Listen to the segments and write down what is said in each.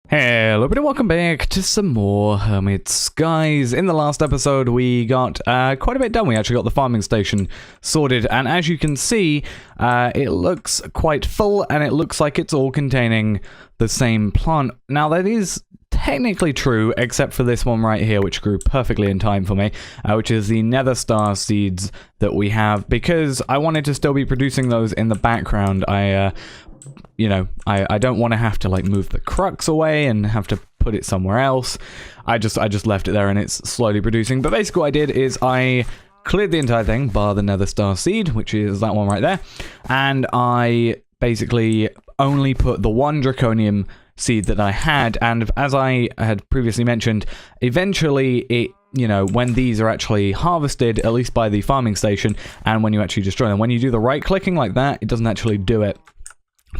Hello everybody, welcome back to some more Hermit Skies. In the last episode we got quite a bit done. We actually got the farming station sorted, and as you can see it looks quite full, and it looks like it's all containing the same plant. Now that is technically true, except for this one right here, which grew perfectly in time for me, which is the nether star seeds that we have, because I wanted to still be producing those in the background. I don't want to have to like move the crux away and have to put it somewhere else. I just left it there and it's slowly producing. But basically what I did is I cleared the entire thing, bar the nether star seed, which is that one right there, and I basically only put the one draconium seed that I had. And as I had previously mentioned, eventually it, when these are actually harvested, at least by the farming station, and when you actually destroy them, when you do the right clicking like that, it doesn't actually do it.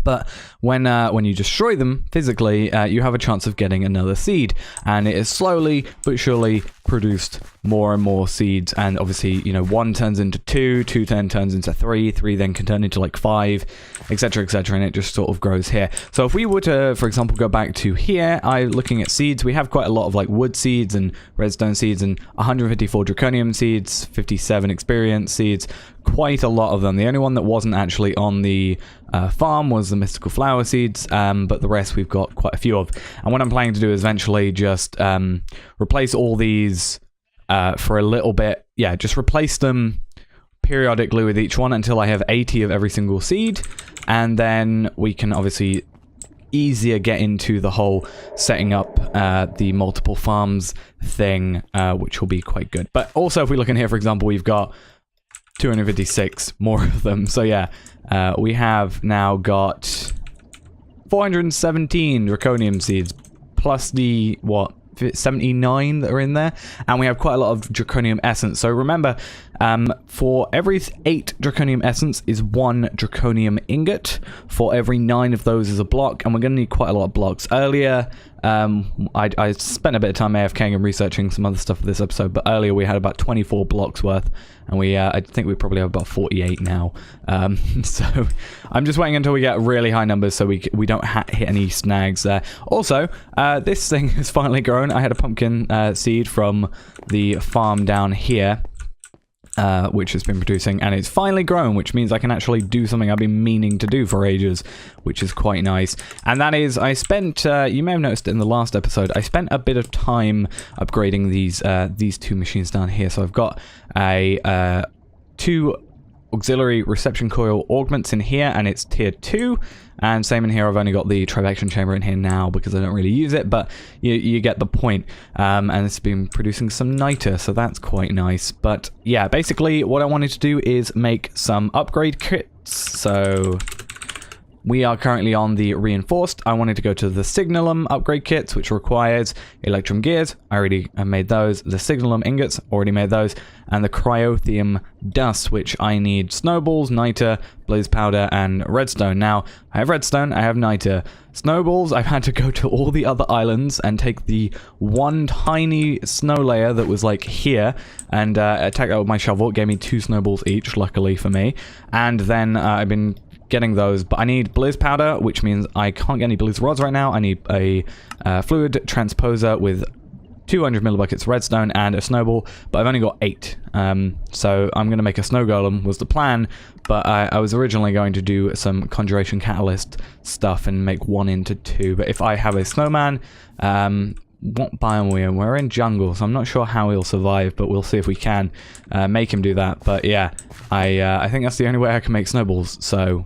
But when you destroy them physically, you have a chance of getting another seed, and it is slowly but surely produced more and more seeds. And obviously, one turns into two, two then turns into three, three then can turn into like 5, etc, etc, and it just sort of grows here. So if we were to, for example, go back to here, looking at seeds, we have quite a lot of like wood seeds and redstone seeds, and 154 draconium seeds, 57 experience seeds, quite a lot of them. The only one that wasn't actually on the farm was the mystical flower seeds, but the rest we've got quite a few of. And what I'm planning to do is eventually just replace all these for a little bit. Yeah, just replace them periodically with each one until I have 80 of every single seed, and then we can obviously easier get into the whole setting up the multiple farms thing, which will be quite good. But also, if we look in here, for example, we've got 256 more of them. So yeah, we have now got 417 draconium seeds, plus the, 79 that are in there, and we have quite a lot of draconium essence. So remember, for every 8 draconium essence is 1 draconium ingot. For every 9 of those is a block, and we're going to need quite a lot of blocks. Earlier, I spent a bit of time AFKing and researching some other stuff for this episode, but earlier we had about 24 blocks worth, and I think we probably have about 48 now. So I'm just waiting until we get really high numbers so we don't hit any snags there. Also, this thing has finally grown. I had a pumpkin seed from the farm down here, which has been producing, and it's finally grown, which means I can actually do something I've been meaning to do for ages, which is quite nice. And that is, I spent, you may have noticed in the last episode, I spent a bit of time upgrading these 2 machines down here. So I've got a 2 auxiliary reception coil augments in here, and it's tier 2, and same in here. I've only got the trivection chamber in here now because I don't really use it, but you get the point. And it's been producing some niter, so that's quite nice. But yeah, basically what I wanted to do is make some upgrade kits. So we are currently on the reinforced. I wanted to go to the signalum upgrade kits, which requires electrum gears. I already made those. The signalum ingots, already made those. And the cryotheum dust, which I need snowballs, niter, blaze powder, and redstone. Now, I have redstone, I have niter. Snowballs, I've had to go to all the other islands and take the one tiny snow layer that was like here, and attack that with my shovel. It gave me 2 snowballs each, luckily for me. And then I've been getting those, but I need blaze powder, which means I can't get any blaze rods right now. I need a fluid transposer with 200 millibuckets redstone and a snowball, but I've only got 8. So I'm going to make a snow golem was the plan, but I was originally going to do some conjuration catalyst stuff and make 1 into 2. But if I have a snowman, what biome are we in? We're in jungle, so I'm not sure how he'll survive, but we'll see if we can make him do that. But yeah, I think that's the only way I can make snowballs. So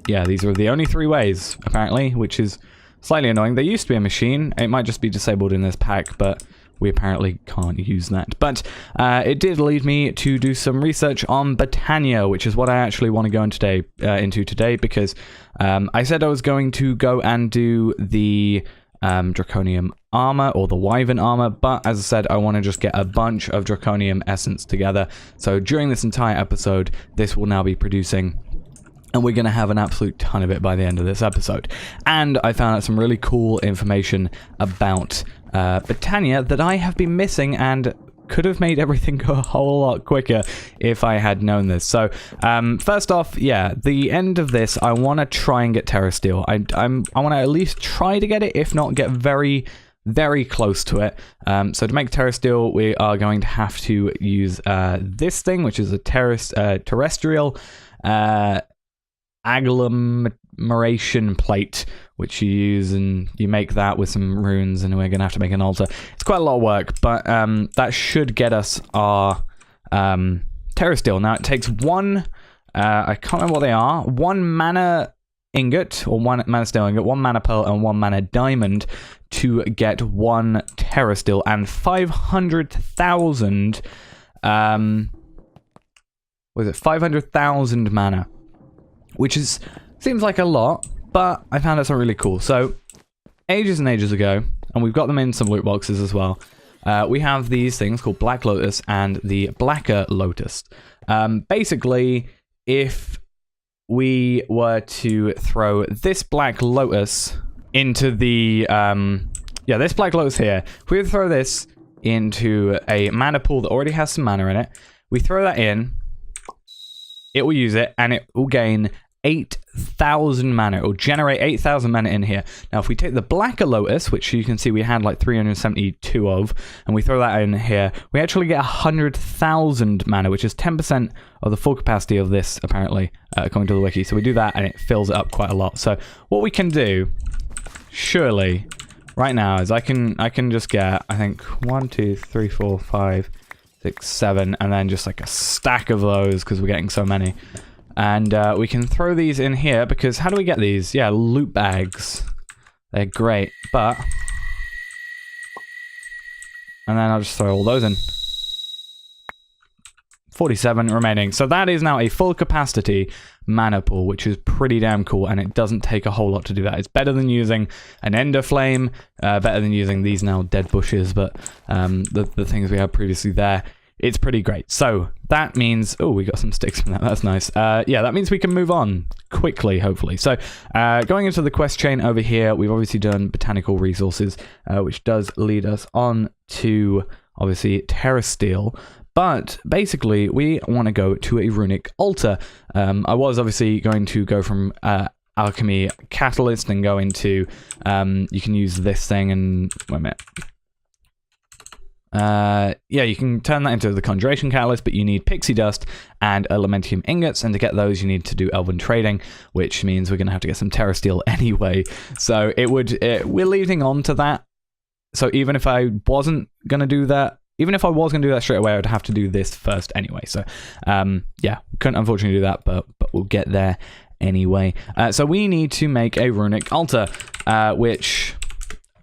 yeah, these are the only 3 ways, apparently, which is slightly annoying. There used to be a machine. It might just be disabled in this pack, but we apparently can't use that. But it did lead me to do some research on Botania, which is what I actually want to go into today, because I said I was going to go and do the draconium armor, or the wyvern armor, but as I said, I want to just get a bunch of draconium essence together. So during this entire episode, this will now be producing, and we're going to have an absolute ton of it by the end of this episode. And I found out some really cool information about Botania that I have been missing, and could have made everything go a whole lot quicker if I had known this. So, first off, yeah, the end of this, I want to try and get Terrasteel. I want to at least try to get it, if not get very, very close to it. So to make Terrasteel, we are going to have to use this thing, which is a terrestrial agglomeration plate, which you use, and you make that with some runes, and we're gonna have to make an altar. It's quite a lot of work, but that should get us our Terrasteel. Now it takes one, I can't remember what they are, one mana ingot, or one mana steel ingot, one mana pearl, and one mana diamond to get one Terrasteel, and 500,000 was it 500,000 mana, which seems like a lot, but I found out something really cool. So, ages and ages ago, and we've got them in some loot boxes as well, we have these things called Black Lotus and the Blacker Lotus. Basically, if we were to throw this Black Lotus into the, this Black Lotus here, if we were to throw this into a mana pool that already has some mana in it, we throw that in, it will use it, and it will gain 8,000 mana. It will generate 8,000 mana in here. Now, if we take the Blacker Lotus, which you can see we had like 372 of, and we throw that in here, we actually get 100,000 mana, which is 10% of the full capacity of this, apparently, according to the wiki. So we do that, and it fills it up quite a lot. So what we can do, surely, right now, is I can just get, I think, 1, 2, 3, 4, 5, 6, 7, and then just like a stack of those, because we're getting so many. And we can throw these in here, because how do we get these? Yeah, loot bags. They're great, but... And then I'll just throw all those in. 47 remaining. So that is now a full capacity mana pool, which is pretty damn cool, and it doesn't take a whole lot to do that. It's better than using an ender flame, better than using these now dead bushes, but the things we had previously there. It's pretty great. So that means, oh, we got some sticks from that. That's nice. Yeah, that means we can move on quickly, hopefully. So going into the quest chain over here, we've obviously done botanical resources, which does lead us on to, obviously, Terrasteel. But basically, we want to go to a runic altar. I was obviously going to go from alchemy catalyst and go into, you can use this thing and, wait a minute. Yeah, you can turn that into the conjuration catalyst, but you need pixie dust and elementium ingots, and to get those you need to do elven trading, which means we're going to have to get some Terrasteel anyway. So we're leading on to that. So even if I wasn't going to do that, even if I was going to do that straight away, I would have to do this first anyway. So yeah, couldn't unfortunately do that, but we'll get there anyway. So we need to make a runic altar, which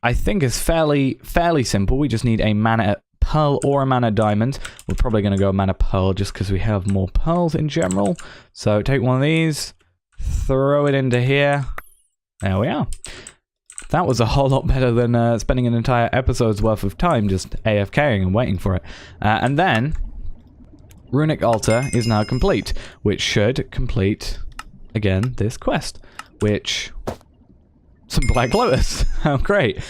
I think is fairly simple. We just need a mana pearl or a mana diamond. We're probably going to go mana pearl just because we have more pearls in general. So take one of these, throw it into here. There we are. That was a whole lot better than spending an entire episode's worth of time just AFKing and waiting for it. And then, runic altar is now complete, which should complete, again, this quest, which... some Black Lotus. Oh, great.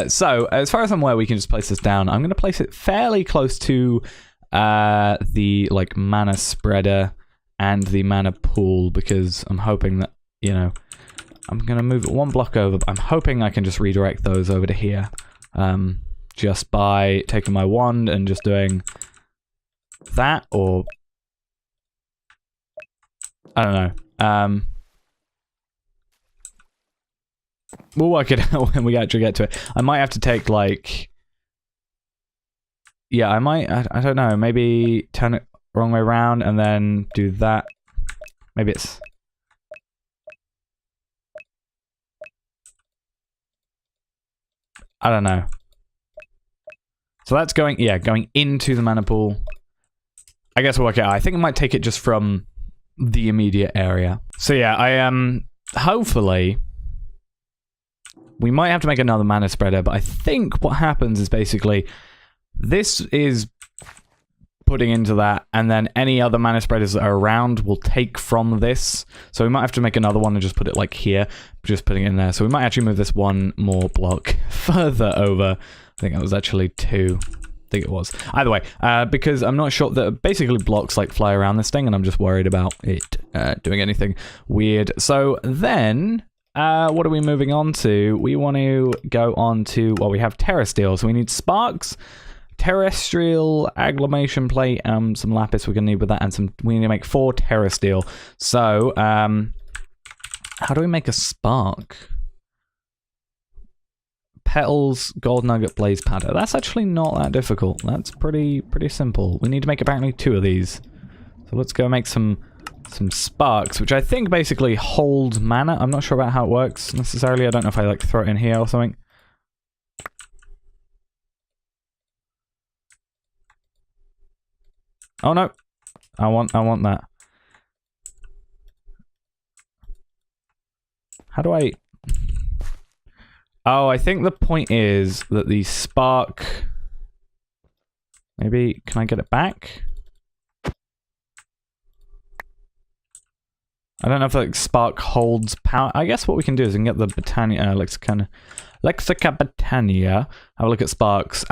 So, as far as I'm aware, we can just place this down. I'm going to place it fairly close to the, like, mana spreader and the mana pool, because I'm hoping that, you know, I'm going to move it one block over, but I'm hoping I can just redirect those over to here, just by taking my wand and just doing that, or... I don't know. We'll work it out when we actually get to it. I might have to take, like... Yeah, I might... I don't know. Maybe turn it wrong way around and then do that. Maybe it's... I don't know. So that's going... Yeah, going into the mana pool. I guess we'll work it out. I think I might take it just from the immediate area. So yeah, I am... Hopefully... We might have to make another mana spreader, but I think what happens is basically this is putting into that, and then any other mana spreaders that are around will take from this. So we might have to make another one and just put it like here, just putting it in there. So we might actually move this one more block further over. I think that was actually 2. think it was. Either way, because I'm not sure that basically blocks like fly around this thing, and I'm just worried about it doing anything weird. So then, what are we moving on to? We want to go on to, well, we have Terrasteel, so we need sparks, terrestrial agglomeration plate, some lapis we're gonna need with that, and we need to make 4 Terrasteel. So, how do we make a spark? Petals, gold nugget, blaze powder. That's actually not that difficult. That's pretty simple. We need to make apparently 2 of these. So let's go make some sparks, which I think basically hold mana. I'm not sure about how it works necessarily. I don't know if I like throw it in here or something. Oh no. I want that. How do I... Oh, I think the point is that the spark... Maybe, can I get it back? I don't know if like spark holds power. I guess what we can do is we can get the Botania, Lexica Botania. Have a look at sparks.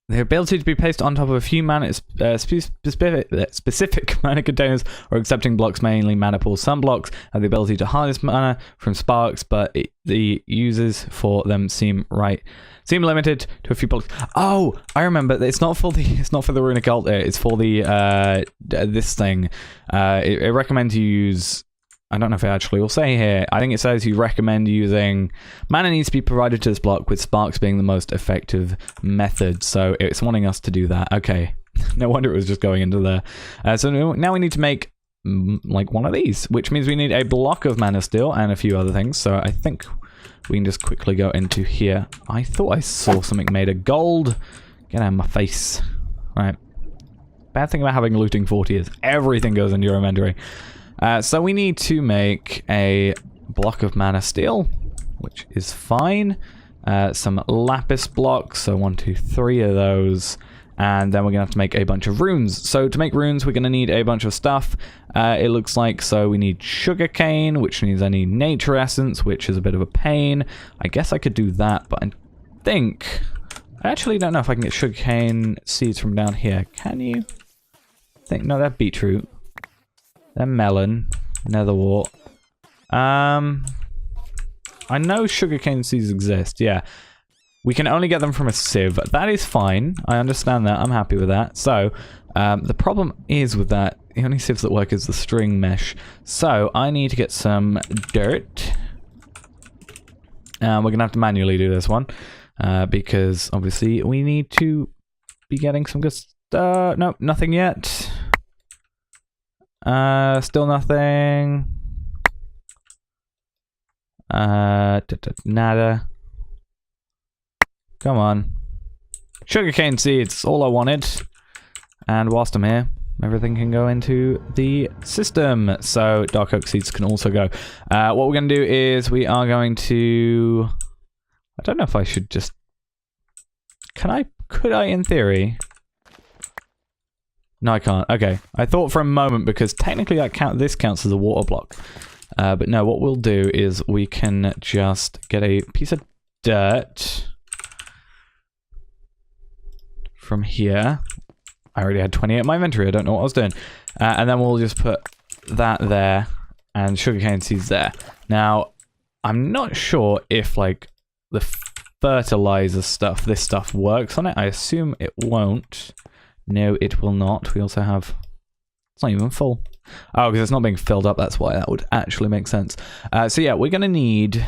The ability to be placed on top of a few mana specific mana containers or accepting blocks, mainly mana pools. Some blocks have the ability to harness mana from sparks, but the uses for them seem limited to a few blocks. Oh, I remember. It's not for the runic altar. It's for the this thing. It recommends you use. I don't know if it actually will say here. I think it says you recommend using mana needs to be provided to this block, with sparks being the most effective method. So it's wanting us to do that. Okay. No wonder it was just going into there. So now we need to make like one of these, which means we need a block of mana steel and a few other things. So I think we can just quickly go into here. I thought I saw something made of gold. Get out of my face. Right. Bad thing about having looting 40 is everything goes into your inventory. So we need to make a block of mana steel, which is fine. Some lapis blocks, so 1, 2, 3 of those. And then we're going to have to make a bunch of runes. So to make runes, we're going to need a bunch of stuff, it looks like. So we need sugarcane, which means I need nature essence, which is a bit of a pain. I guess I could do that, but I think... I actually don't know if I can get sugarcane seeds from down here. Can you? No, they're beetroot. They're melon, netherwort. I know sugarcane seeds exist, yeah. We can only get them from a sieve. That is fine. I understand that. I'm happy with that. So, the problem is with that, the only sieves that work is the string mesh. So, I need to get some dirt. We're going to have to manually do this one. Because, obviously, we need to be getting some good stuff. No, nothing yet. Still nothing. Nada. Come on. Sugarcane seeds, all I wanted. And whilst I'm here, everything can go into the system. So dark oak seeds can also go. What we're going to do is we are going to... I don't know if I should just... Could I in theory... No, I can't. Okay. I thought for a moment, because technically this counts as a water block. But no, what we'll do is we can just get a piece of dirt from here. I already had 20 in my inventory. I don't know what I was doing. And then we'll just put that there and sugarcane seeds there. Now, I'm not sure if, like, the fertilizer stuff, this stuff works on it. I assume it won't. No, it will not. We also have... It's not even full. Oh, because it's not being filled up. That's why. That would actually make sense. So yeah, we're going to need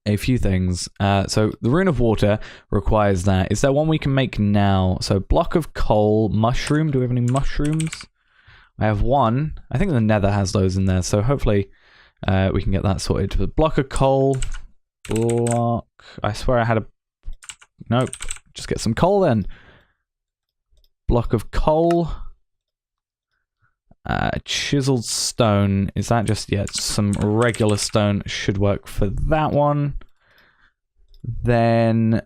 a few things. So the Rune of Water requires that. Is there one we can make now? So block of coal, mushroom. Do we have any mushrooms? I have one. I think the Nether has those in there. So hopefully we can get that sorted. But block of coal. Block. I swear I had a... Nope. Just get some coal then. Block of coal. Chiseled stone. Is that just... Yeah, some regular stone should work for that one. Then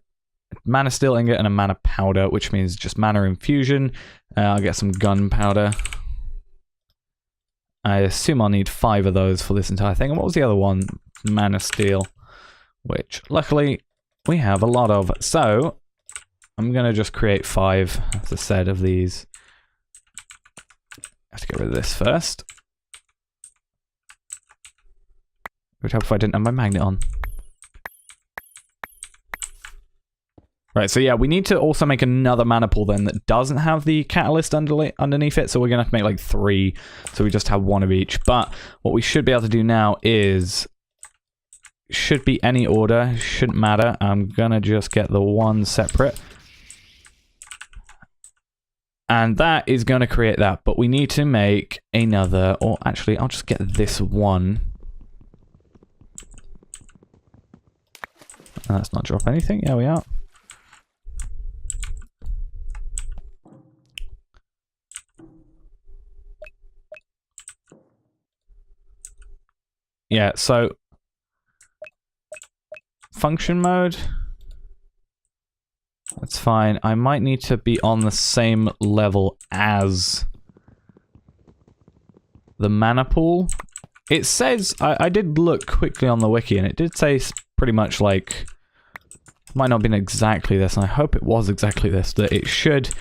mana steel ingot and a mana powder, which means just mana infusion. I'll get some gunpowder. I assume I'll need 5 of those for this entire thing. And what was the other one? Mana steel. Which, luckily, we have a lot of. So I'm going to just create 5, as I said, of these. I have to get rid of this first. It would help if I didn't have my magnet on. Right, so yeah, we need to also make another mana pool then that doesn't have the catalyst underneath it, so we're going to have to make like 3, so we just have 1 of each. But what we should be able to do now is, should be any order, shouldn't matter. I'm going to just get the 1 separate. And that is going to create that, but we need to make another, or actually, I'll just get this 1. Let's not drop anything, there we are. Yeah, so function mode, that's fine. I might need to be on the same level as the mana pool. It says, I did look quickly on the wiki and it did say pretty much like, might not have been exactly this, and I hope it was exactly this, that it should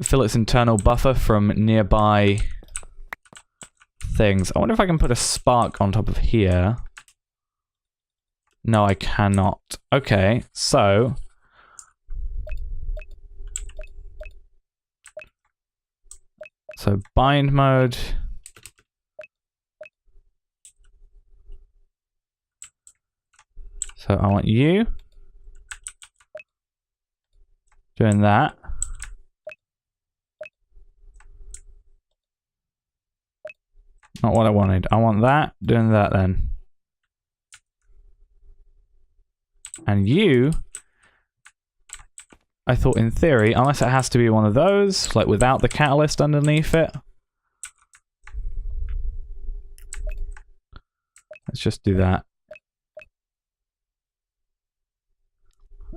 fill its internal buffer from nearby things. I wonder if I can put a spark on top of here. No, I cannot. Okay, so bind mode. So I want you doing that. Not what I wanted. I want that, doing that then. And you, I thought in theory, unless it has to be one of those, like without the catalyst underneath it. Let's just do that.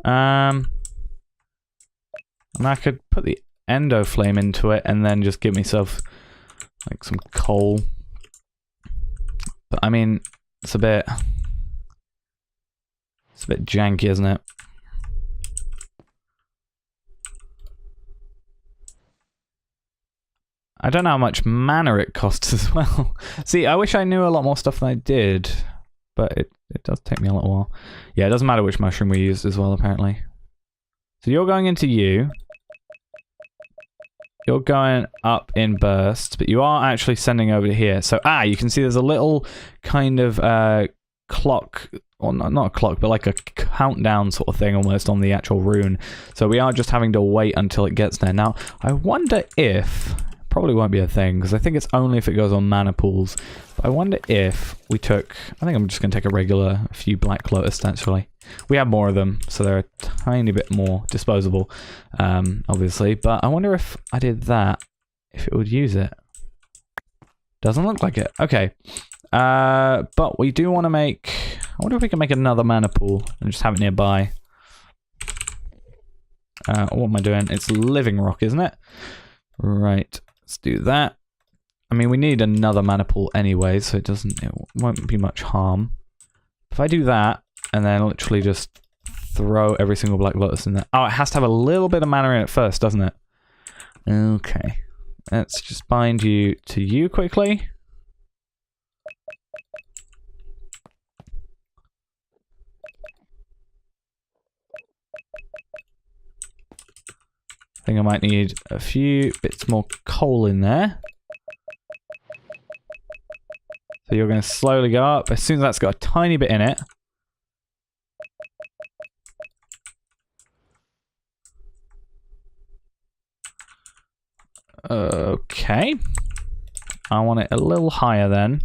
And I could put the endo flame into it and then just give myself like some coal. But I mean, it's a bit janky, isn't it? I don't know how much mana it costs as well. See, I wish I knew a lot more stuff than I did, but it does take me a little while. Yeah, it doesn't matter which mushroom we used as well, apparently. So you're going into you. You're going up in bursts, but you are actually sending over to here. So, you can see there's a little kind of clock, or not a clock, but like a countdown sort of thing almost on the actual rune. So we are just having to wait until it gets there. Now, I wonder if, probably won't be a thing, because I think it's only if it goes on mana pools. But I wonder if we took, I think I'm just going to take a few Black Lotus, actually. We have more of them, so they're a tiny bit more disposable, obviously. But I wonder if I did that, if it would use it. Doesn't look like it. Okay. But we do want to make, I wonder if we can make another mana pool and just have it nearby. What am I doing? It's living rock, isn't it? Right. Let's do that. I mean, we need another mana pool anyway, so it won't be much harm. If I do that, and then literally just throw every single Black Lotus in there. Oh, it has to have a little bit of mana in it first, doesn't it? Okay. Let's just bind you to you quickly. I think I might need a few bits more coal in there. So you're going to slowly go up. As soon as that's got a tiny bit in it. Okay. I want it a little higher then.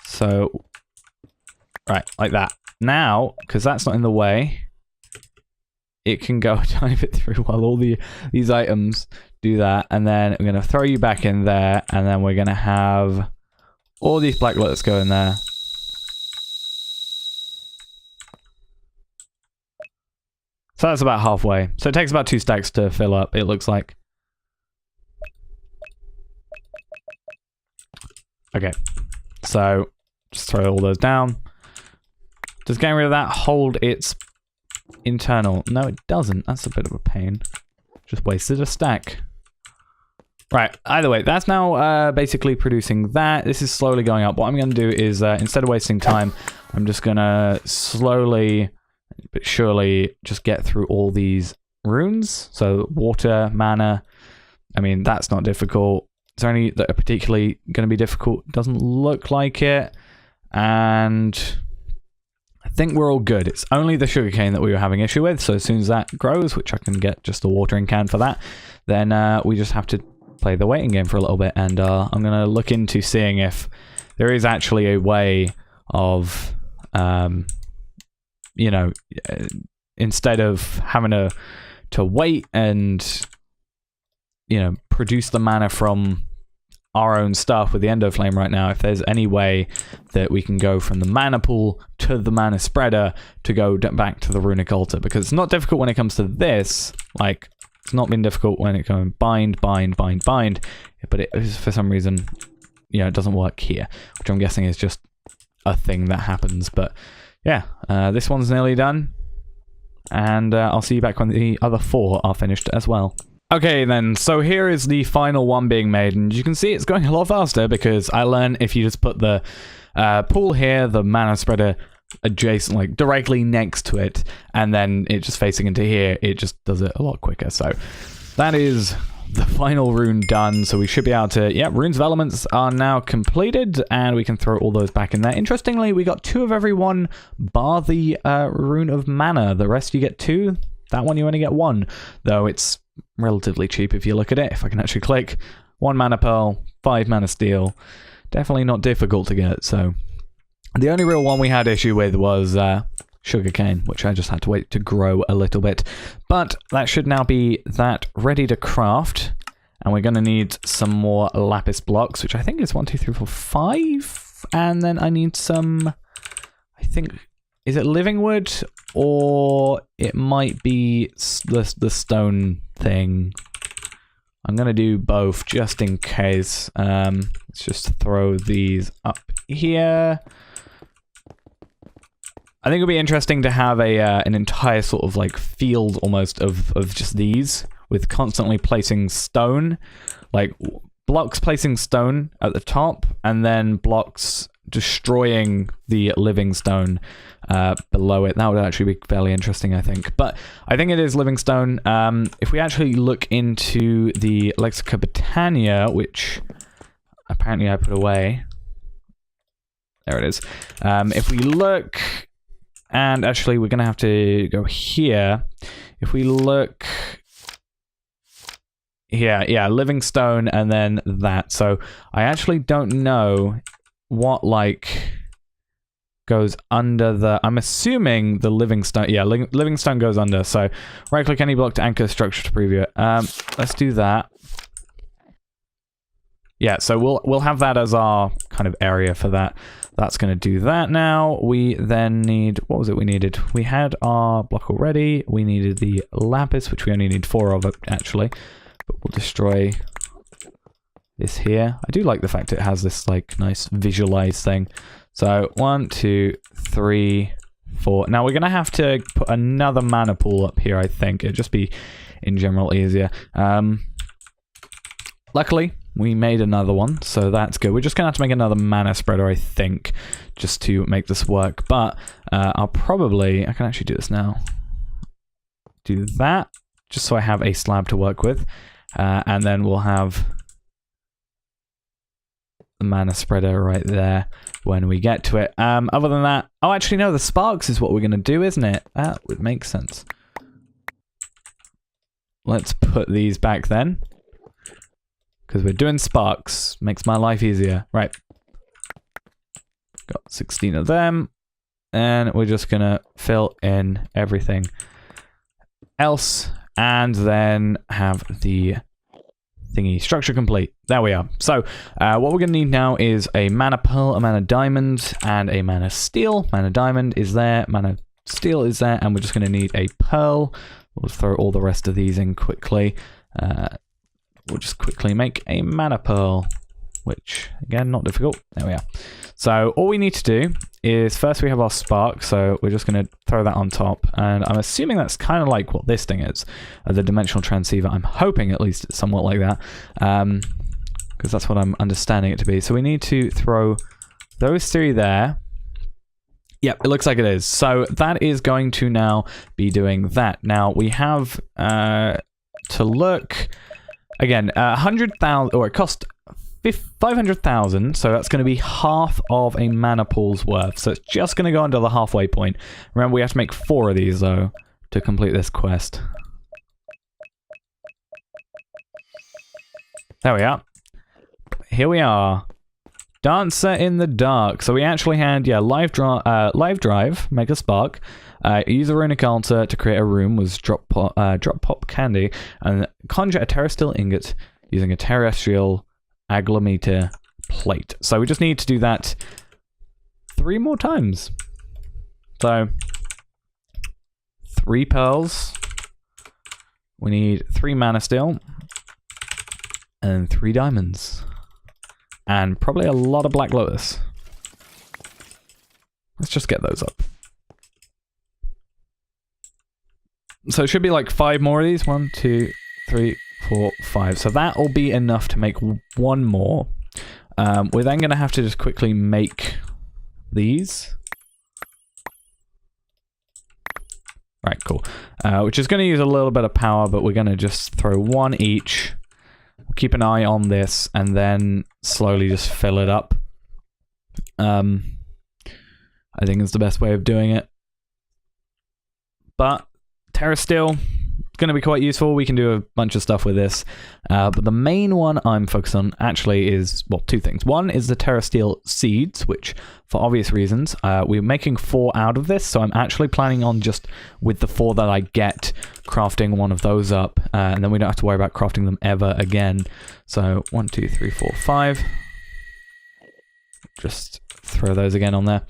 So, right, like that. Now, because that's not in the way, it can go a tiny bit through while all these items do that. And then I'm going to throw you back in there, and then we're going to have all these Black Lotus go in there. So that's about halfway. So it takes about 2 stacks to fill up, it looks like. Okay, so just throw all those down. Does getting rid of that hold its internal. No, it doesn't. That's a bit of a pain. Just wasted a stack. Right, either way, that's now basically producing that. This is slowly going up. What I'm going to do is, instead of wasting time, I'm just going to slowly but surely just get through all these runes. So water, mana, I mean, that's not difficult. Is there any that are particularly going to be difficult? Doesn't look like it. And I think we're all good. It's only the sugarcane that we were having issue with. So as soon as that grows, which I can get just a watering can for that, then we just have to play the waiting game for a little bit. And I'm going to look into seeing if there is actually a way of, you know, instead of having to wait and, you know, produce the mana from our own stuff with the Endo Flame right now, if there's any way that we can go from the mana pool to the mana spreader to go back to the runic altar, because it's not difficult when it comes to this. Like, it's not been difficult when it comes bind, but it for some reason, you know, it doesn't work here, which I'm guessing is just a thing that happens. But yeah, this one's nearly done, and I'll see you back when the other 4 are finished as well. Okay then, so here is the final one being made, and you can see it's going a lot faster because I learned if you just put the pool here, the mana spreader adjacent, like directly next to it, and then it just facing into here, it just does it a lot quicker. So that is the final rune done, so we should be able to, yeah, runes of elements are now completed, and we can throw all those back in there. Interestingly, we got 2 of every one, bar the rune of mana. The rest you get 2, that one you only get 1, though it's relatively cheap if you look at it. If I can actually click 1 mana pearl, 5 mana steel, definitely not difficult to get. So the only real one we had issue with was sugarcane, which I just had to wait to grow a little bit. But that should now be that ready to craft, and we're going to need some more lapis blocks, which I think is 1, 2, 3, 4, 5, and then I need some, I think, is it living wood, or it might be the stone thing. I'm going to do both just in case. Let's just throw these up here. I think it'll be interesting to have an entire sort of like field almost of just these, with constantly placing stone, like blocks placing stone at the top, and then blocks destroying the living stone below it. That would actually be fairly interesting, I think. But I think it is living stone. If we actually look into the Lexica Botania, which apparently I put away. There it is. If we look, and actually we're going to have to go here. If we look here, yeah, living stone, and then that. So I actually don't know what, like, goes under the, I'm assuming the living stone, yeah, living stone goes under. So right click any block to anchor structure to preview it. Let's do that. Yeah, so we'll have that as our kind of area for that. That's going to do that now. We then need, what was it we needed? We had our block already. We needed the lapis, which we only need 4 of it, actually. But we'll destroy this here. I do like the fact it has this, like, nice visualize thing. So 1, 2, 3, 4. Now we're going to have to put another mana pool up here, I think. It'd just be, in general, easier. Luckily, we made another one, so that's good. We're just going to have to make another mana spreader, I think, just to make this work. But I'll probably, I can actually do this now. Do that, just so I have a slab to work with. And then we'll have the mana spreader right there when we get to it. Other than that, oh, actually, no, the sparks is what we're going to do, isn't it? That would make sense. Let's put these back then, because we're doing sparks. Makes my life easier. Right. Got 16 of them. And we're just going to fill in everything else. And then have the thingy structure complete. There we are. So what we're going to need now is a mana pearl, a mana diamond, and a mana steel. Mana diamond is there. Mana steel is there. And we're just going to need a pearl. We'll throw all the rest of these in quickly. We'll just quickly make a mana pearl, which, again, not difficult. There we are. So all we need to do is first we have our spark, so we're just going to throw that on top, and I'm assuming that's kind of like what this thing is, the dimensional transceiver. I'm hoping at least it's somewhat like that, because that's what I'm understanding it to be. So we need to throw those three there. Yep, it looks like it is. So that is going to now be doing that. Now we have to look again, 100,000, or it cost 500,000, so that's going to be half of a mana pool's worth. So it's just going to go under the halfway point. Remember, we have to make 4 of these though to complete this quest. There we are. Here we are. Dancer in the dark. So we actually had, yeah, live drive, make a spark, use a runic altar to create a room, was drop pop candy, and conjure a terrasteel ingot using a terrestrial agglometer plate. So we just need to do that 3 more times. So 3 pearls. We need 3 mana steel and 3 diamonds. And probably a lot of Black Lotus. Let's just get those up. So it should be like 5 more of these. 1, 2, 3, 4, 5. So that will be enough to make 1 more. We're then going to have to just quickly make these. Right, cool. Which is going to use a little bit of power, but we're going to just throw 1 each. Keep an eye on this and then slowly just fill it up. I think it's the best way of doing it. But Terrasteel, going to be quite useful. We can do a bunch of stuff with this. But the main one I'm focused on actually is, well, 2 things. One is the Terrasteel Seeds, which for obvious reasons, we're making 4 out of this. So I'm actually planning on just with the 4 that I get, crafting one of those up. And then we don't have to worry about crafting them ever again. So 1, 2, 3, 4, 5. Just throw those again on there.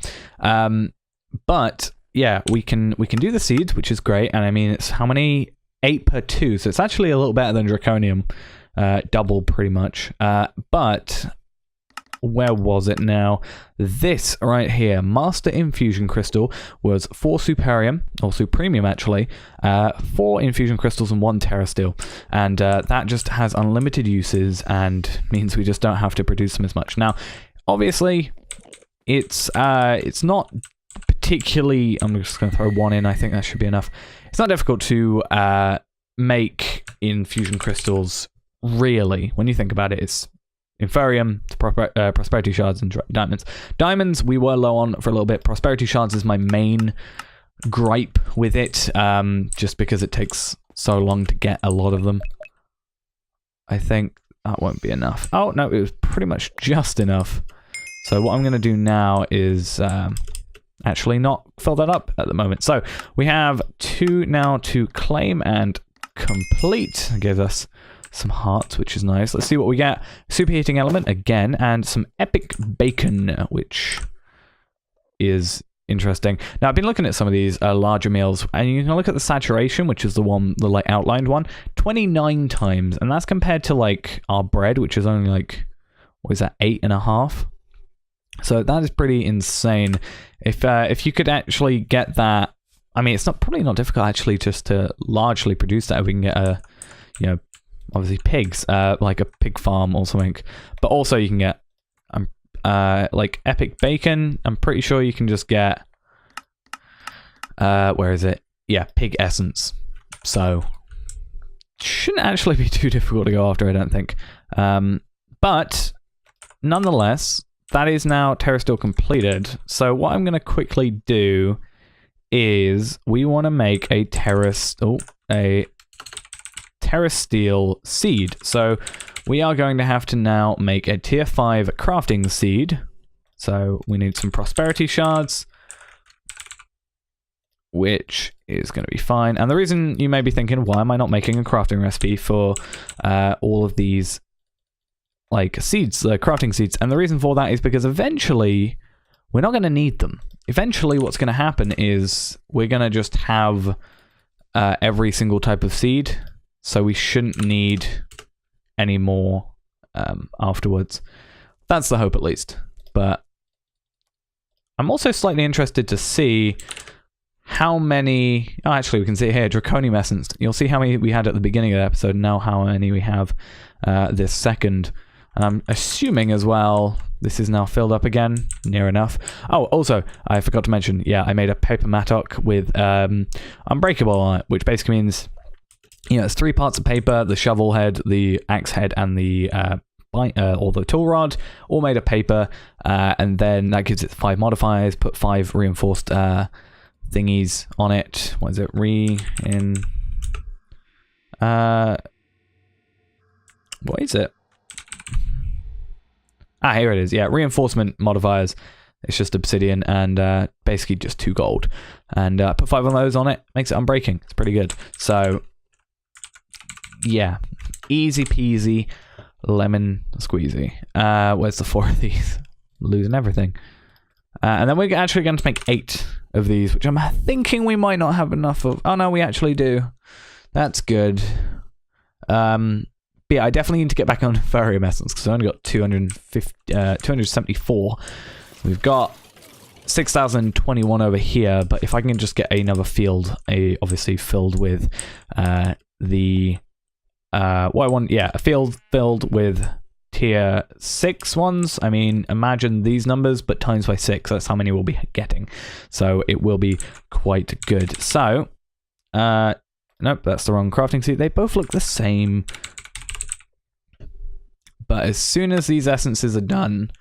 But yeah, we can do the seeds, which is great. And I mean, it's how many? 8 per 2, so it's actually a little better than Draconium. Double, pretty much. But where was it now? This right here, Master Infusion Crystal, was 4 Superium, or Supremium actually, 4 Infusion Crystals and 1 Terrasteel. And that just has unlimited uses and means we just don't have to produce them as much. Now, obviously, it's not particularly, I'm just going to throw 1 in, I think that should be enough. It's not difficult to make infusion crystals, really. When you think about it, it's Inferium, Prosperity Shards, and Diamonds. Diamonds, we were low on for a little bit. Prosperity Shards is my main gripe with it, just because it takes so long to get a lot of them. I think that won't be enough. Oh, no, it was pretty much just enough. So what I'm going to do now is actually not fill that up at the moment. So we have 2 now to claim and complete. It gives us some hearts, which is nice. Let's see what we get. Superheating element again, and some epic bacon, which is interesting. Now I've been looking at some of these larger meals, and you can look at the saturation, which is the one, the like outlined one, 29 times, and that's compared to like our bread, which is only like, what is that, 8.5. So that is pretty insane. If you could actually get that, I mean, it's probably not difficult actually just to largely produce that. If we can get obviously pigs, like a pig farm or something. But also you can get like epic bacon. I'm pretty sure you can just get where is it? Yeah, pig essence. So shouldn't actually be too difficult to go after, I don't think. But nonetheless, that is now Terrasteel completed. So what I'm going to quickly do is we want to make a Terrasteel Seed. So we are going to have to now make a tier 5 crafting seed. So we need some prosperity shards, which is going to be fine. And the reason you may be thinking, why am I not making a crafting recipe for all of these like seeds, crafting seeds? And the reason for that is because eventually we're not going to need them. Eventually what's going to happen is we're going to just have every single type of seed, so we shouldn't need any more afterwards. That's the hope, at least. But I'm also slightly interested to see how many... Oh, actually, we can see it here. Draconium Essence. You'll see how many we had at the beginning of the episode, and now how many we have this second. And I'm assuming as well, this is now filled up again. Near enough. Oh, also, I forgot to mention, yeah, I made a paper mattock with Unbreakable on it, which basically means, you know, it's 3 parts of paper, the shovel head, the axe head, and the or the tool rod, all made of paper, and then that gives it 5 modifiers. Put 5 reinforced thingies on it. What is it? What is it? Ah, here it is. Yeah, reinforcement modifiers. It's just obsidian and basically just 2 gold. And put 5 of those on it. Makes it unbreaking. It's pretty good. So, yeah. Easy peasy, lemon squeezy. Where's the 4 of these? Losing everything. And then we're actually going to make 8 of these, which I'm thinking we might not have enough of. Oh, no, we actually do. That's good. But yeah, I definitely need to get back on Ferrium Essence because I only got 274. We've got 6,021 over here, but if I can just get another field, obviously filled with what I want, yeah, a field filled with tier 6 ones. I mean, imagine these numbers, but times by 6. That's how many we'll be getting. So it will be quite good. So, nope, that's the wrong crafting suit. They both look the same. But as soon as these essences are done,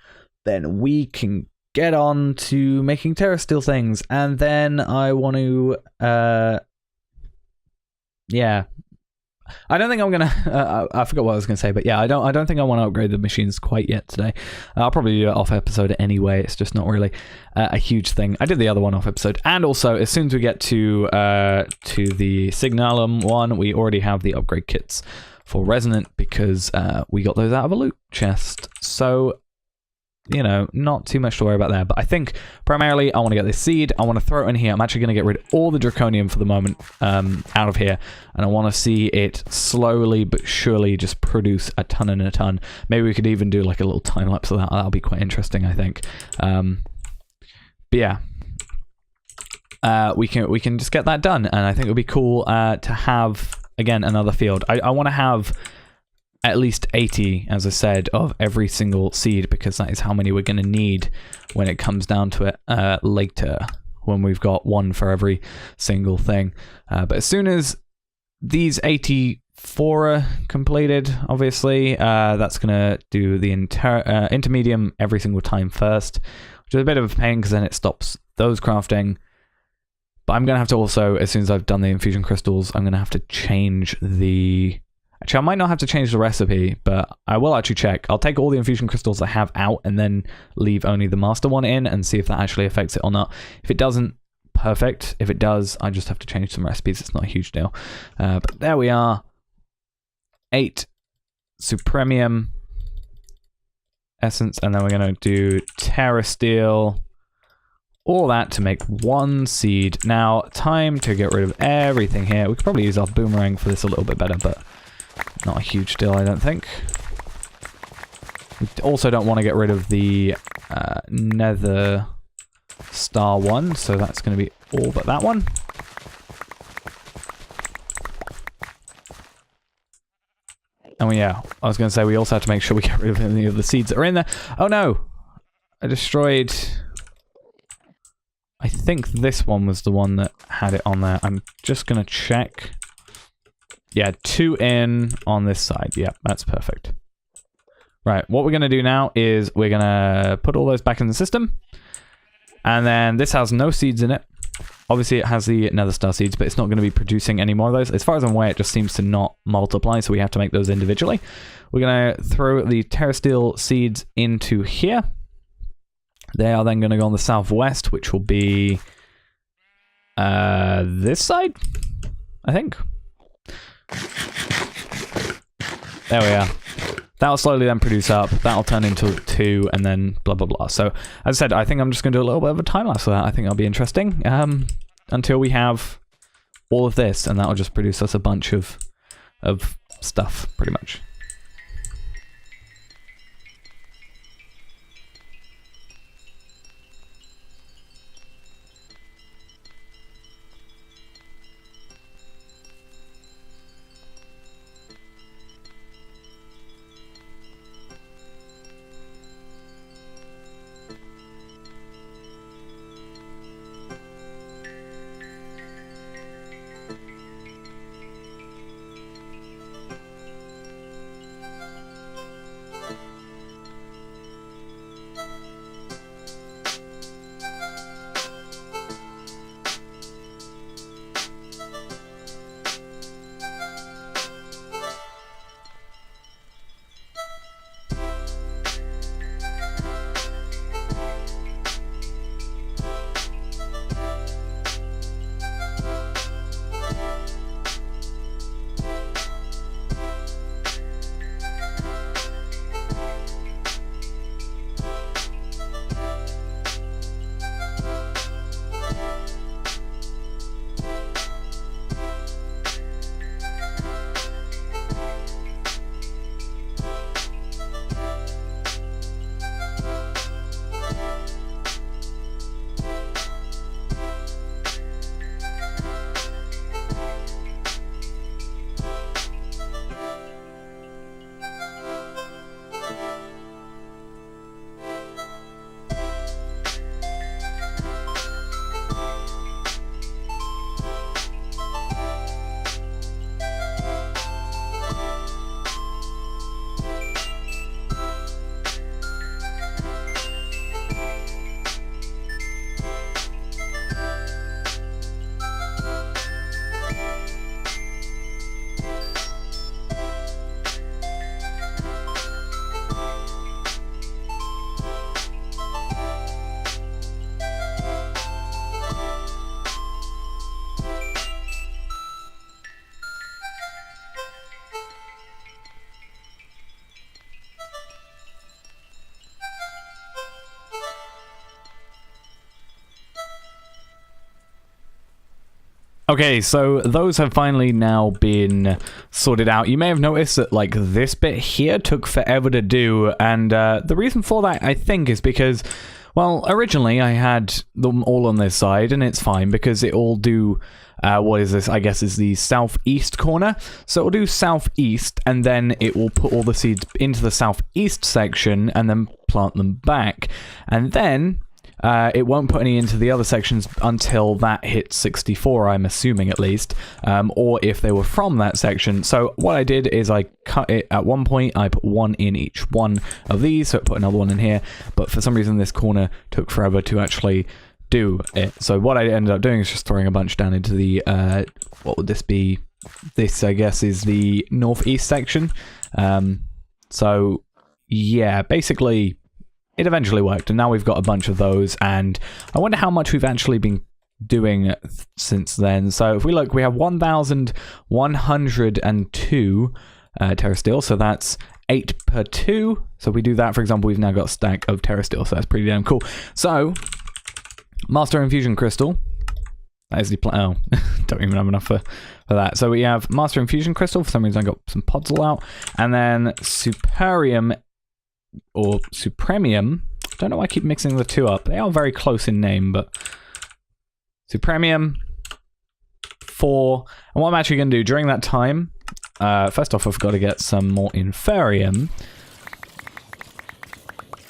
then we can get on to making Terrasteel things. And then I want to, yeah. I don't think I'm gonna. I forgot what I was gonna say, but yeah, I don't think I want to upgrade the machines quite yet today. I'll probably do it off episode anyway. It's just not really a huge thing. I did the other one off episode, and also as soon as we get to the Signalum one, we already have the upgrade kits for Resonant because we got those out of a loot chest. So, you know, not too much to worry about there. But I think primarily I want to get this seed. I want to throw it in here. I'm actually going to get rid of all the Draconium for the moment out of here. And I want to see it slowly but surely just produce a ton and a ton. Maybe we could even do like a little time lapse of that. That'll be quite interesting, I think. But yeah. We can just get that done. And I think it would be cool to have, again, another field. I want to have at least 80, as I said, of every single seed, because that is how many we're going to need when it comes down to it later, when we've got 1 for every single thing. But as soon as these 84 are completed, obviously, that's going to do the intermedium every single time first, which is a bit of a pain because then it stops those crafting. But I'm going to have to also, as soon as I've done the infusion crystals, I'm going to have to change the... Actually, I might not have to change the recipe, but I will actually check. I'll take all the infusion crystals I have out and then leave only the master one in and see if that actually affects it or not. If it doesn't, perfect. If it does, I just have to change some recipes. It's not a huge deal. But there we are. 8 Supremium Essence, and then we're going to do Terrasteel. All that to make 1 seed. Now, time to get rid of everything here. We could probably use our boomerang for this a little bit better, but not a huge deal, I don't think. We also don't want to get rid of the nether star one, so that's going to be all but that one. And yeah, I was going to say we also have to make sure we get rid of any of the seeds that are in there. Oh no! I destroyed... I think this one was the one that had it on there. I'm just going to check. Yeah, 2 in on this side. Yeah, that's perfect. Right, what we're going to do now is we're going to put all those back in the system. And then this has no seeds in it. Obviously, it has the nether star seeds, but it's not going to be producing any more of those. As far as I'm aware, it just seems to not multiply, so we have to make those individually. We're going to throw the Terrasteel seeds into here. They are then going to go on the southwest, which will be this side, I think. There we are. That'll slowly then produce up. That'll turn into 2, and then blah, blah, blah. So, as I said, I think I'm just going to do a little bit of a time lapse for that. I think that'll be interesting. Until we have all of this, and that'll just produce us a bunch of stuff, pretty much. Okay, so those have finally now been sorted out. You may have noticed that, like, this bit here took forever to do, and the reason for that, I think, is because, well, originally I had them all on this side, and it's fine, because it will do, what is this? I guess is the southeast corner. So it will do southeast, and then it will put all the seeds into the southeast section, and then plant them back. And then it won't put any into the other sections until that hits 64, I'm assuming at least, or if they were from that section. So what I did is I cut it at one point, I put one in each one of these, so it put another one in here, but for some reason this corner took forever to actually do it. So what I ended up doing is just throwing a bunch down into the, what would this be? This, I guess, is the northeast section. So yeah, basically it eventually worked, and now we've got a bunch of those, and I wonder how much we've actually been doing since then. So if we look, we have 1,102 Terrasteel, so that's 8 per 2. So if we do that, for example, we've now got a stack of Terrasteel, so that's pretty damn cool. So, Master Infusion Crystal. That is the oh, don't even have enough for that. So we have Master Infusion Crystal. For some reason I got some pods all out. And then Superium or Supremium. Don't know why I keep mixing the two up. They are very close in name, but Supremium 4. And what I'm actually going to do during that time, first off, I've got to get some more Inferium.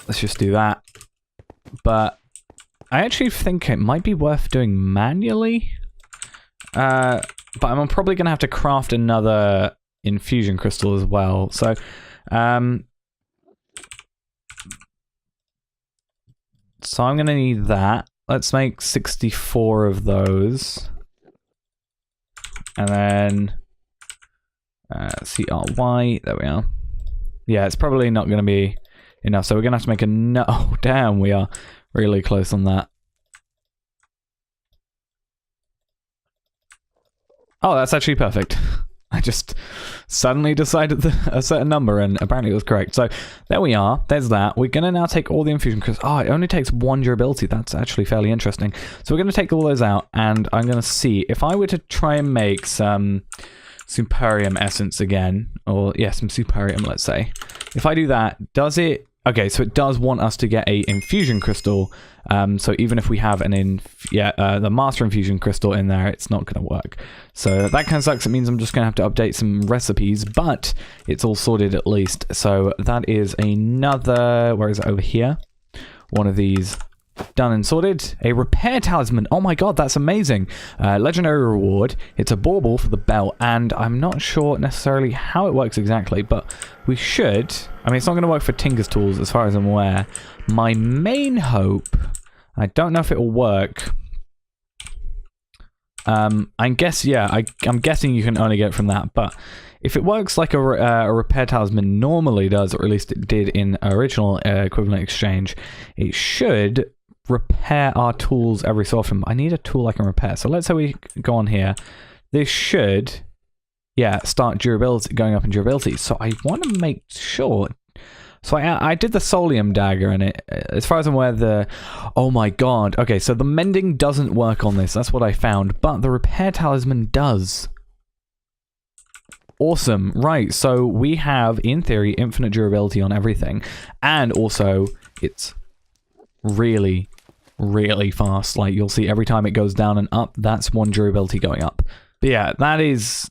Let's just do that. But I actually think it might be worth doing manually. But I'm probably going to have to craft another infusion crystal as well. So, so I'm going to need that. Let's make 64 of those. And then CRY, there we are. Yeah, it's probably not going to be enough. So we're going to have to make a oh, damn, we are really close on that. Oh, that's actually perfect. I just suddenly decided a certain number, and apparently it was correct. So there we are. There's that. We're going to now take all the infusion crystals. Oh, it only takes 1 durability. That's actually fairly interesting. So we're going to take all those out, and I'm going to see if I were to try and make some Superium essence again, or yeah, some Superium, let's say. If I do that, does it? Okay, so it does want us to get a infusion crystal. So even if we have the master infusion crystal in there, it's not going to work. So that kind of sucks. It means I'm just going to have to update some recipes, but it's all sorted at least. So that is another, where is it, over here? One of these done and sorted. A repair talisman. Oh my god, that's amazing. Legendary reward. It's a bauble for the belt, and I'm not sure necessarily how it works exactly, but we should. I mean, it's not going to work for Tinker's tools as far as I'm aware. My main hope, I don't know if it will work. I guess, yeah, I'm guessing you can only get it from that, but if it works like a repair talisman normally does, or at least it did in original equivalent exchange, it should repair our tools every so often. I need a tool I can repair. So let's say we go on here. This should, yeah, start durability, going up in durability. So I want to make sure. So I did the Solium dagger, and it, as far as I'm aware, oh my god. Okay, so the mending doesn't work on this. That's what I found, but the repair talisman does. Awesome. Right, so we have, in theory, infinite durability on everything, and also it's really, really fast. Like, you'll see every time it goes down and up, that's 1 durability going up. But yeah, that is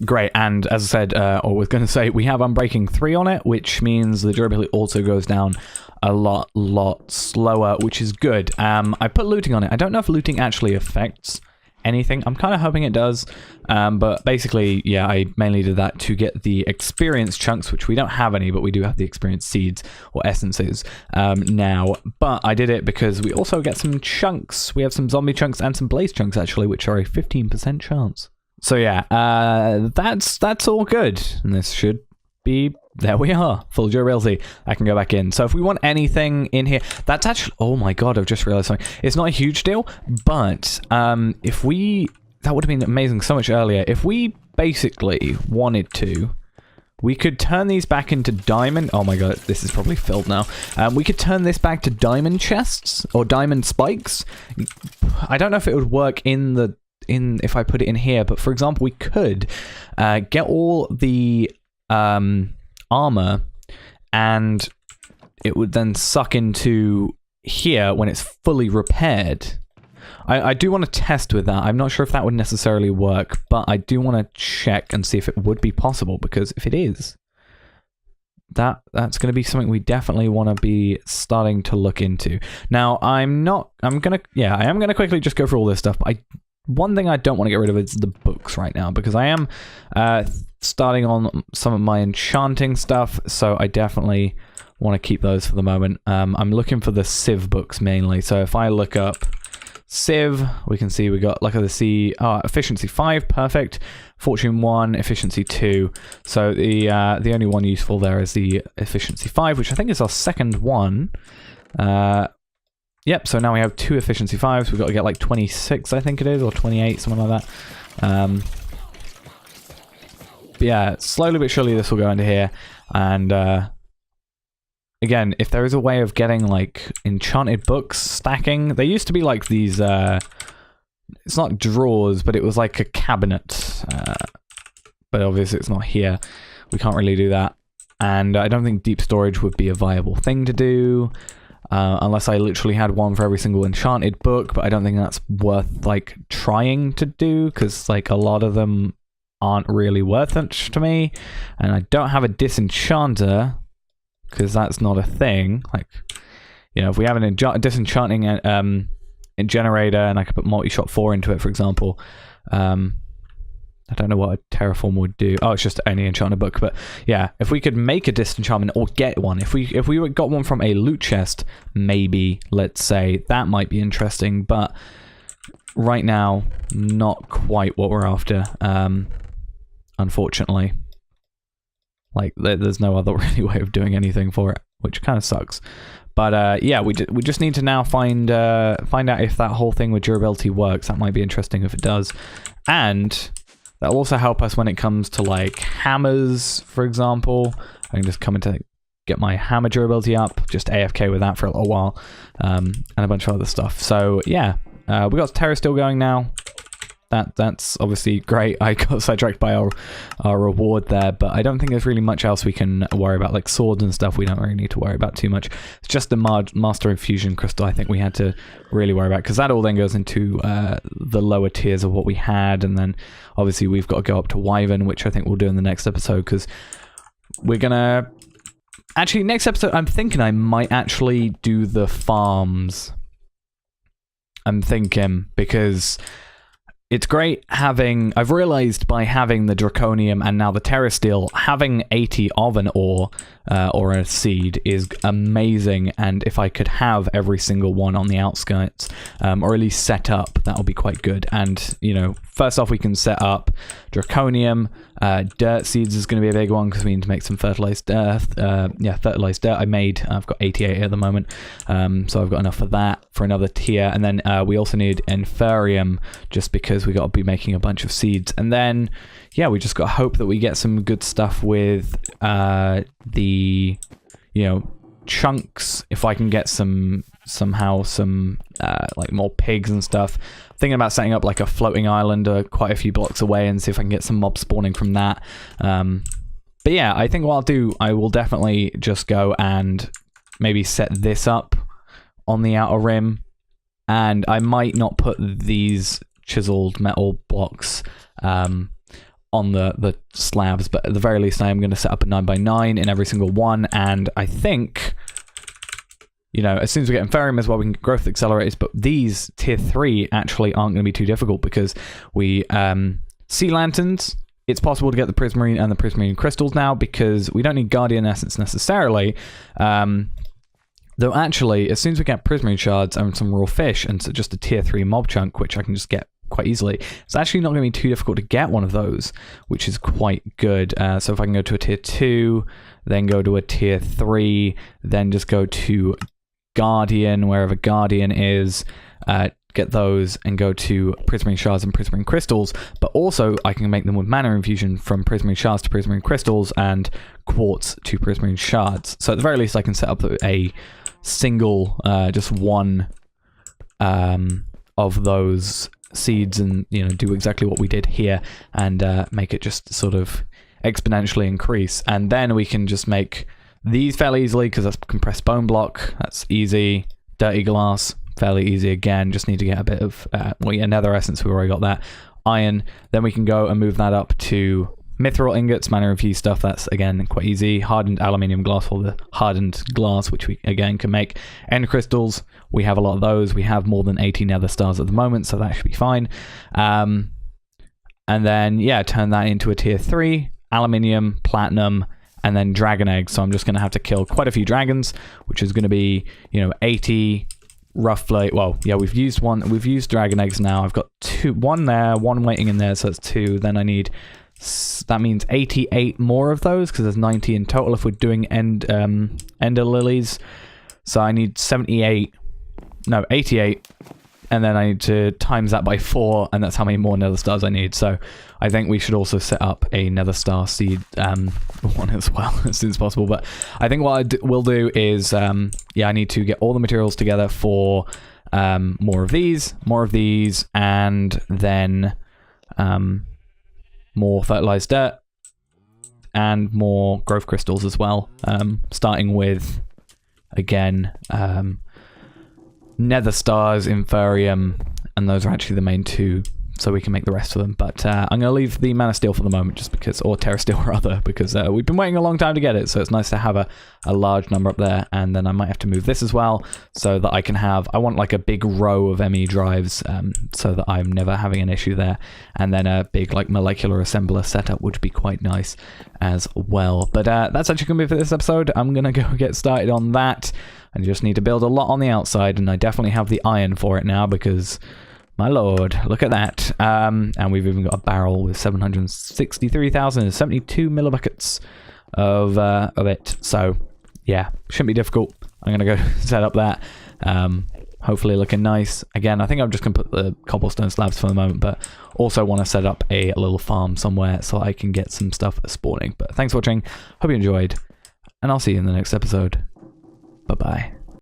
great. And as I said, or was going to say, we have Unbreaking 3 on it, which means the durability also goes down a lot slower, which is good. I put looting on it. I don't know if looting actually affects anything. I'm kind of hoping it does, but basically, yeah, I mainly did that to get the experience chunks, which we don't have any, but we do have the experience seeds or essences now. But I did it because we also get some chunks. We have some zombie chunks and some blaze chunks, actually, which are a 15% chance. So yeah, that's all good, and this should be, there we are, full durability. I can go back in. So if we want anything in here, that's actually, oh my god, I've just realized something. It's not a huge deal, but if we, that would have been amazing so much earlier. If we basically wanted to, we could turn these back into diamond, oh my god, this is probably filled now. We could turn this back to diamond chests, or diamond spikes. I don't know if it would work in the if I put it in here, but for example, we could get all the armor, and it would then suck into here when it's fully repaired. I do want to test with that. I'm not sure if that would necessarily work, but I do want to check and see if it would be possible, because if it is, that's going to be something we definitely want to be starting to look into. Now, I am going to quickly just go through all this stuff, but one thing I don't want to get rid of is the books right now, because I am starting on some of my enchanting stuff, so I definitely want to keep those for the moment. I'm looking for the Civ books mainly, so if I look up Civ, we can see we got Luck of the Sea, Efficiency 5, perfect, Fortune 1, Efficiency 2, so the only one useful there is the Efficiency 5, which I think is our second one. Yep, so now we have 2 Efficiency 5s, we've got to get like 26, I think it is, or 28, something like that. But yeah, slowly but surely this will go into here, and again, if there is a way of getting, like, enchanted books stacking, there used to be, like, these, it's not drawers, but it was like a cabinet, but obviously it's not here. We can't really do that, and I don't think deep storage would be a viable thing to do, unless I literally had one for every single enchanted book, but I don't think that's worth, like, trying to do, because, like, a lot of them aren't really worth it to me, and I don't have a disenchanter, because that's not a thing. Like, you know, if we have a disenchanting generator and I could put multi-shot 4 into it, for example, I don't know what a terraform would do. Oh, it's just any enchanted book. But yeah, if we could make a disenchantment or get one, if we got one from a loot chest, maybe, let's say, that might be interesting. But right now, not quite what we're after, unfortunately. Like, there's no other really way of doing anything for it, which kind of sucks. But yeah, we just need to now find out if that whole thing with durability works. That might be interesting if it does. And that'll also help us when it comes to, like, hammers, for example. I can just come in to get my hammer durability up, just AFK with that for a little while, and a bunch of other stuff. So yeah, we got Terrasteel going now. That's obviously great. I got sidetracked by our reward there, but I don't think there's really much else we can worry about. Like swords and stuff, we don't really need to worry about too much. It's just the Master Infusion Crystal I think we had to really worry about, because that all then goes into the lower tiers of what we had, and then obviously we've got to go up to Wyvern, which I think we'll do in the next episode, because we're gonna... Actually, next episode, I'm thinking I might actually do the farms. I'm thinking, because... It's great having... I've realized by having the Draconium and now the Terrasteel, having 80 of an ore or a seed is amazing, and if I could have every single one on the outskirts, or at least set up, that would be quite good. And, you know, first off we can set up Draconium, dirt seeds is going to be a big one, because we need to make some fertilized earth. Yeah, fertilized dirt I've got 88 at the moment, so I've got enough for that, for another tier. And then we also need Inferium, just because we got to be making a bunch of seeds. And then, yeah, we just got to hope that we get some good stuff with the, you know, chunks. If I can get somehow some like more pigs and stuff. Thinking about setting up like a floating island quite a few blocks away, and see if I can get some mobs spawning from that. But yeah, I think what I'll do, I will definitely just go and maybe set this up on the outer rim, and I might not put these chiseled metal blocks on the slabs, but at the very least I am going to set up a 9x9 in every single one. And I think, you know, as soon as we get Inferium as well, we can get growth accelerators, but these tier 3 actually aren't going to be too difficult, because we sea lanterns, it's possible to get the prismarine and the prismarine crystals now, because we don't need guardian essence necessarily, though actually as soon as we get prismarine shards and some raw fish and so just a tier 3 mob chunk, which I can just get quite easily, it's actually not going to be too difficult to get one of those, which is quite good. So if I can go to a tier 2, then go to a tier 3, then just go to Guardian, wherever Guardian is, get those and go to prismarine shards and prismarine crystals. But also I can make them with mana infusion, from prismarine shards to prismarine crystals and quartz to prismarine shards. So at the very least I can set up a single, just one of those seeds and, you know, do exactly what we did here and make it just sort of exponentially increase. And then we can just make these fairly easily because that's compressed bone block. That's easy. Dirty glass, fairly easy again. Just need to get a bit of, well, yeah, nether essence. We've already got that. Iron. Then we can go and move that up to mithril ingots, mana infused stuff. That's again quite easy. Hardened aluminium glass for the hardened glass, which we again can make. End crystals. We have a lot of those. We have more than 80 nether stars at the moment, so that should be fine. And then, yeah, turn that into a tier 3. Aluminium, platinum, and then dragon eggs. So I'm just going to have to kill quite a few dragons, which is going to be, you know, 80 roughly. Well, yeah, we've used one. We've used dragon eggs now. I've got one there, one waiting in there, so that's 2. Then I need, that means 88 more of those because there's 90 in total if we're doing ender lilies. So I need 88, no, 88. And then I need to times that by 4, and that's how many more nether stars I need. So I think we should also set up a nether star seed one as well as soon as possible. But I think what I will do is, yeah, I need to get all the materials together for more of these, and then more fertilized dirt and more growth crystals as well. Starting with, again, nether stars, inferium, and those are actually the main 2, so we can make the rest of them. But I'm going to leave the mana steel for the moment, just because, or terrasteel rather, because we've been waiting a long time to get it, so it's nice to have a large number up there. And then I might have to move this as well, so that I can have, I want like a big row of ME drives, so that I'm never having an issue there. And then a big like molecular assembler setup would be quite nice as well. But that's actually going to be for this episode. I'm going to go get started on that. I just need to build a lot on the outside, and I definitely have the iron for it now because, my lord, look at that. And we've even got a barrel with 763,072 millibuckets of it. So, yeah, shouldn't be difficult. I'm going to go set up that. Hopefully looking nice. Again, I think I'm just going to put the cobblestone slabs for the moment, but also want to set up a little farm somewhere so I can get some stuff spawning. But thanks for watching. Hope you enjoyed, and I'll see you in the next episode. Bye-bye.